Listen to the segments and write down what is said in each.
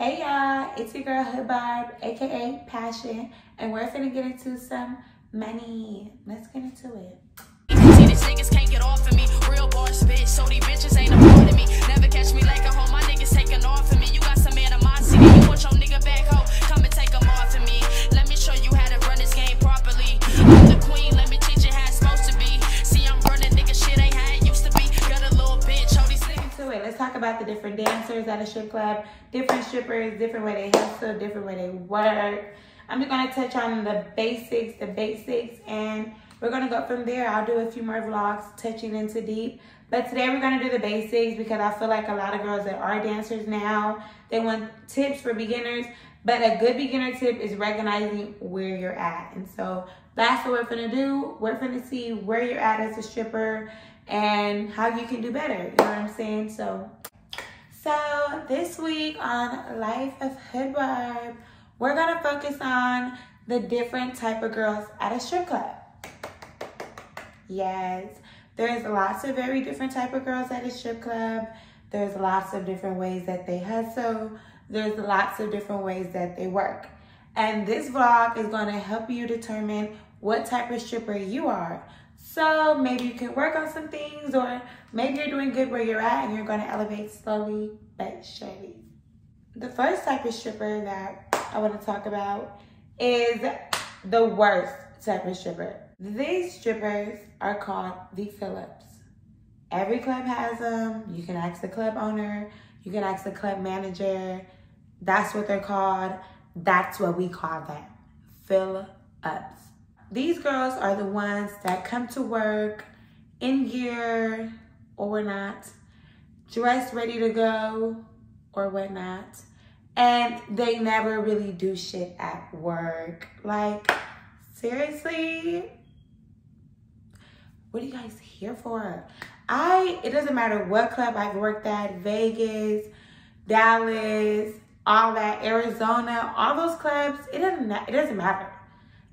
Hey y'all, it's your girl Hood Barb, aka Passion, and we're finna get into some money. Let's get into it. See, these niggas can't get off of me. Real boss bitch, so these bitches ain't a part of me. Never catch me like a hoe, my niggas taking off of me. You got some animosity, you want your nigga back, hoe, come and take them off of me. Let me show you how to run this game properly. I'm the queen, let me teach you how it's supposed to be. See, I'm running, nigga, shit ain't how it used to be. Got a little bitch, hoe, these niggas. Let's talk about the different dancers at a strip club, different strippers, different way they hustle, different way they work. I'm just gonna touch on the basics, and we're gonna go from there. I'll do a few more vlogs touching into deep, but today we're gonna do the basics because I feel like a lot of girls that are dancers now, they want tips for beginners, but a good beginner tip is recognizing where you're at. And so that's what we're gonna do. We're gonna see where you're at as a stripper and how you can do better, you know what I'm saying? So this week on Life of Hood Barb, we're gonna focus on the different type of girls at a strip club. Yes, there's lots of very different type of girls at a strip club. There's lots of different ways that they hustle. There's lots of different ways that they work. And this vlog is gonna help you determine what type of stripper you are. So maybe you can work on some things, or maybe you're doing good where you're at and you're gonna elevate slowly but surely. The first type of stripper that I wanna talk about is the worst type of stripper. These strippers are called the Phillips. Every club has them. You can ask the club owner, you can ask the club manager. That's what they're called. That's what we call them, Phillips. These girls are the ones that come to work in gear or not, dressed ready to go or whatnot, and they never really do shit at work. Like, seriously? What are you guys here for? It doesn't matter what club I've worked at, Vegas, Dallas, all that, Arizona, all those clubs, it doesn't matter.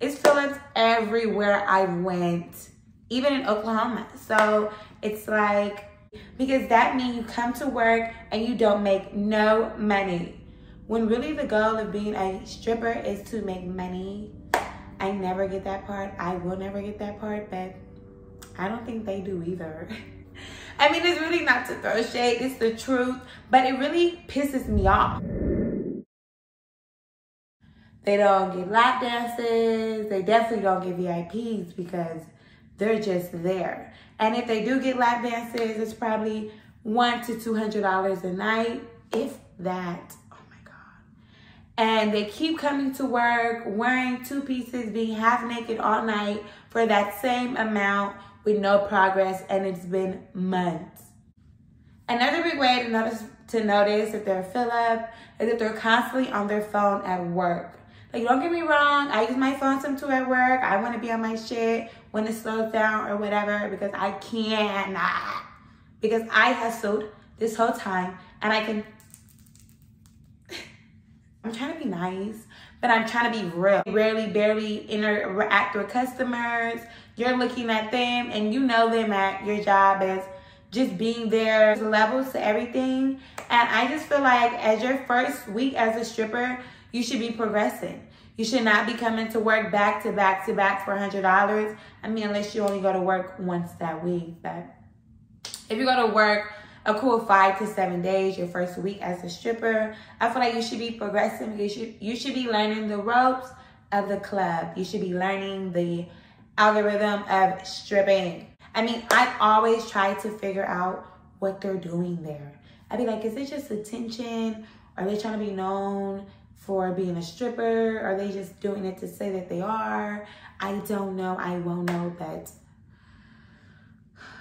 It's Phillips everywhere I went, even in Oklahoma. So it's like, because that means you come to work and you don't make no money. When really the goal of being a stripper is to make money. I never get that part. I will never get that part, but I don't think they do either. I mean, it's really not to throw shade, it's the truth, but it really pisses me off. They don't get lap dances. They definitely don't get VIPs because they're just there. And if they do get lap dances, it's probably $100 to $200 a night, if that. Oh my God. And they keep coming to work, wearing two pieces, being half naked all night for that same amount with no progress, and it's been months. Another big way to notice if they're a Phillip is if they're constantly on their phone at work. Like, don't get me wrong, I use my phone some too at work. I want to be on my shit when it slows down or whatever, because I cannot. Because I hustled this whole time and I can... I'm trying to be nice, but I'm trying to be real. Barely interact with customers. You're looking at them and you know them at your job as just being there. There's levels to everything. And I just feel like as your first week as a stripper, you should be progressing. You should not be coming to work back to back to back for $100. I mean, unless you only go to work once that week. But if you go to work a cool 5 to 7 days, your first week as a stripper, I feel like you should be progressing because you should be learning the ropes of the club. You should be learning the algorithm of stripping. I mean, I always try to figure out what they're doing there. I'd be like, is it just attention? Are they trying to be known for being a stripper? Are they just doing it to say that they are? I don't know. I won't know, but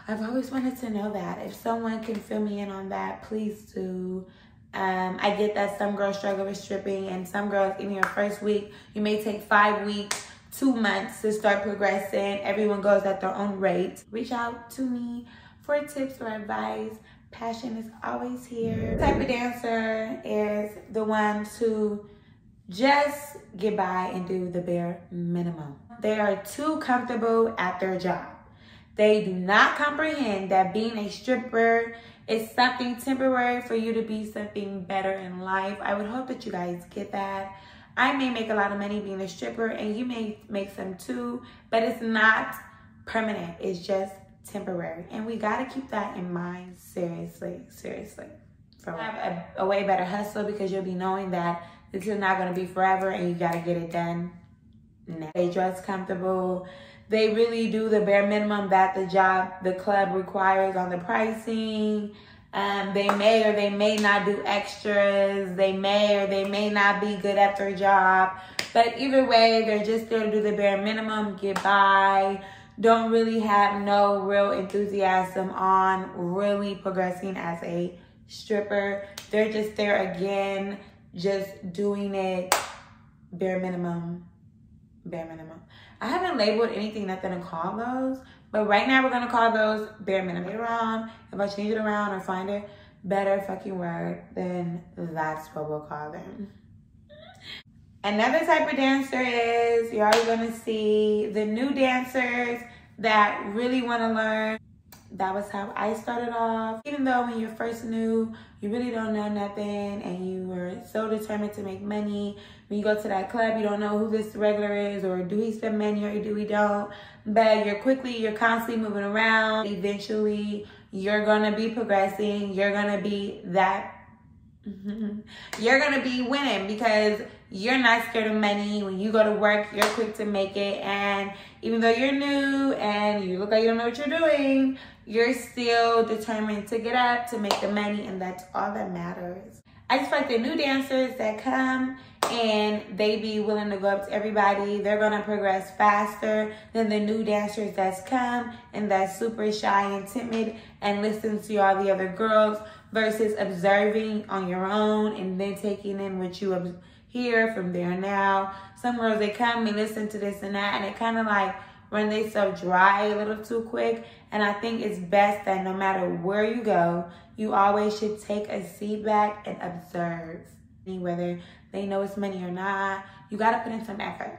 I've always wanted to know that. If someone can fill me in on that, please do. I get that some girls struggle with stripping, and some girls, in your first week, you may take 5 weeks, 2 months to start progressing. Everyone goes at their own rate. Reach out to me for tips or advice. Passion is always here. The type of dancer is the ones who just get by and do the bare minimum. They are too comfortable at their job. They do not comprehend that being a stripper It's something temporary for you to be something better in life. I would hope that you guys get that. I may make a lot of money being a stripper, and you may make some too, but it's not permanent. It's just temporary. And we got to keep that in mind. Seriously. For have a way better hustle, because you'll be knowing that this is not going to be forever and you got to get it done now. They dress comfortable. They really do the bare minimum that the club requires on the pricing. They may or they may not do extras. They may or they may not be good at their job. But either way, they're just there to do the bare minimum, get by. Don't really have no real enthusiasm on really progressing as a stripper. They're just there again, just doing it bare minimum. I haven't labeled anything nothing to call those, but right now we're gonna call those bare minimum. If I change it around or find a better fucking word, then that's what we'll call them. Another type of dancer is, you're already gonna see the new dancers that really wanna learn. That was how I started off. Even though when you're first new, you really don't know nothing and you were so determined to make money. When you go to that club, you don't know who this regular is, or do he spend money or do he don't. But you're constantly moving around. Eventually, you're gonna be progressing. You're gonna be that. You're gonna be winning because you're not scared of money. When you go to work, you're quick to make it. And even though you're new and you look like you don't know what you're doing, you're still determined to get up, to make the money, and that's all that matters. I just like the new dancers that come and they be willing to go up to everybody. They're gonna progress faster than the new dancers that's come and that's super shy and timid and listen to all the other girls, versus observing on your own and then taking in what you hear from there. Now, some girls, they come and listen to this and that, and it kind of like run themselves dry a little too quick. And I think it's best that no matter where you go, you always should take a seat back and observe. Whether they know it's money or not, you got to put in some effort.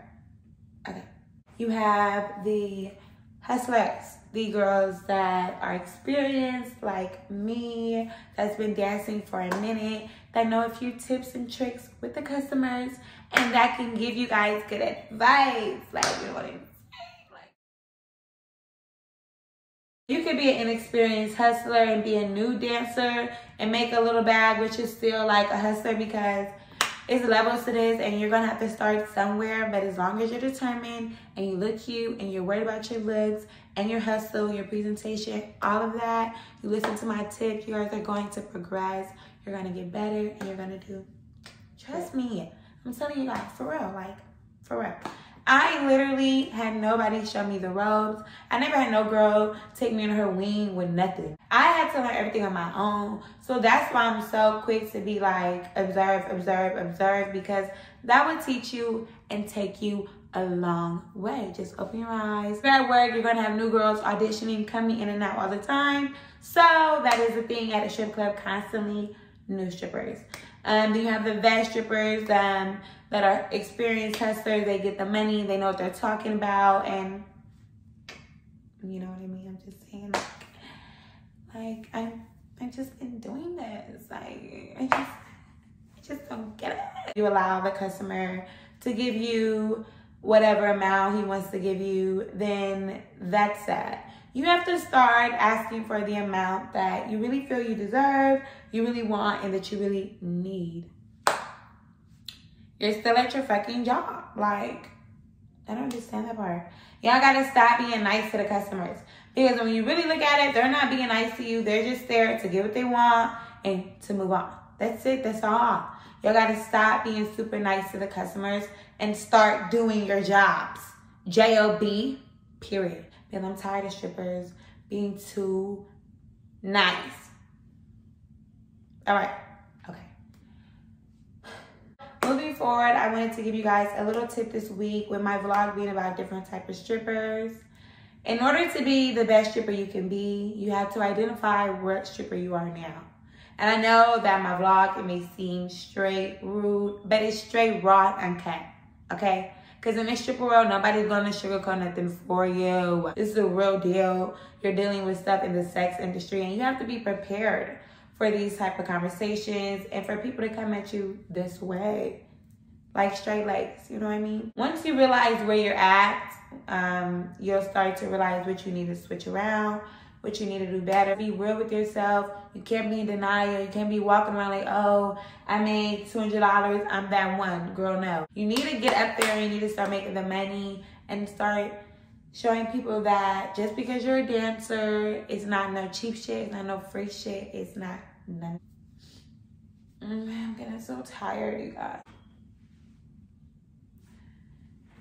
Okay. You have the hustlers, the girls that are experienced like me, that's been dancing for a minute, that know a few tips and tricks with the customers, and that can give you guys good advice. Like, you know what I mean? You could be an inexperienced hustler and be a new dancer and make a little bag, which is still like a hustler, because it's levels to this and you're gonna have to start somewhere. But as long as you're determined and you look cute and you're worried about your looks and your hustle, your presentation, all of that, you listen to my tips, you guys are going to progress. You're gonna get better and you're gonna do. Trust me, I'm telling you guys, for real, like, for real. I literally had nobody show me the ropes. I never had no girl take me under her wing with nothing. I had to learn everything on my own. So that's why I'm so quick to be like, observe, because that would teach you and take you a long way. Just open your eyes. At work, you're gonna have new girls auditioning, coming in and out all the time. So that is the thing at a strip club, constantly new strippers. Then you have the vet strippers that are experienced hustlers. They get the money, they know what they're talking about, and you know what I mean? I'm just saying, like I've just been doing this. Like, I just don't get it. You allow the customer to give you whatever amount he wants to give you, then that's that. You have to start asking for the amount that you really feel you deserve, you really want, and that you really need. You're still at your fucking job. Like, I don't understand that part. Y'all gotta stop being nice to the customers. Because when you really look at it, they're not being nice to you. They're just there to get what they want and to move on. That's it, that's all. Y'all gotta stop being super nice to the customers and start doing your jobs. J-O-B, period. Because I'm tired of strippers being too nice. All right, okay. Moving forward, I wanted to give you guys a little tip this week with my vlog being about different types of strippers. In order to be the best stripper you can be, you have to identify what stripper you are now. And I know that my vlog, it may seem straight rude, but it's straight raw and uncut, okay? Because in the stripper world, nobody's going to sugarcoat nothing for you. This is a real deal. You're dealing with stuff in the sex industry, and you have to be prepared for these type of conversations and for people to come at you this way. Like straight legs, you know what I mean? Once you realize where you're at, you'll start to realize what you need to switch around, what you need to do better. Be real with yourself. You can't be in denial. You can't be walking around like, oh, I made $200. I'm that one. Girl, no. You need to get up there and you need to start making the money and start showing people that just because you're a dancer, it's not no cheap shit. It's not no free shit. It's not none. I'm getting so tired, you guys.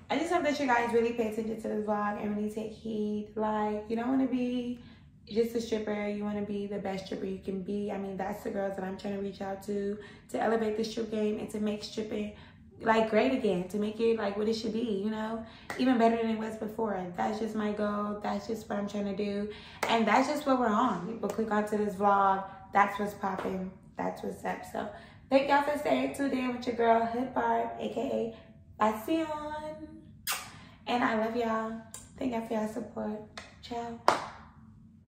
I just hope that you guys really pay attention to this vlog and really take heed. Like, you don't want to be just a stripper. You want to be the best stripper you can be. I mean, that's the girls that I'm trying to reach out to elevate the strip game and to make stripping like great again, to make it like what it should be, you know, even better than it was before. That's just my goal. That's just what I'm trying to do. And that's just what we're on. People click onto this vlog. That's what's popping. That's what's up. So thank y'all for staying tuned in with your girl, Hood Barb, aka Basion. And I love y'all. Thank y'all for y'all support. Ciao.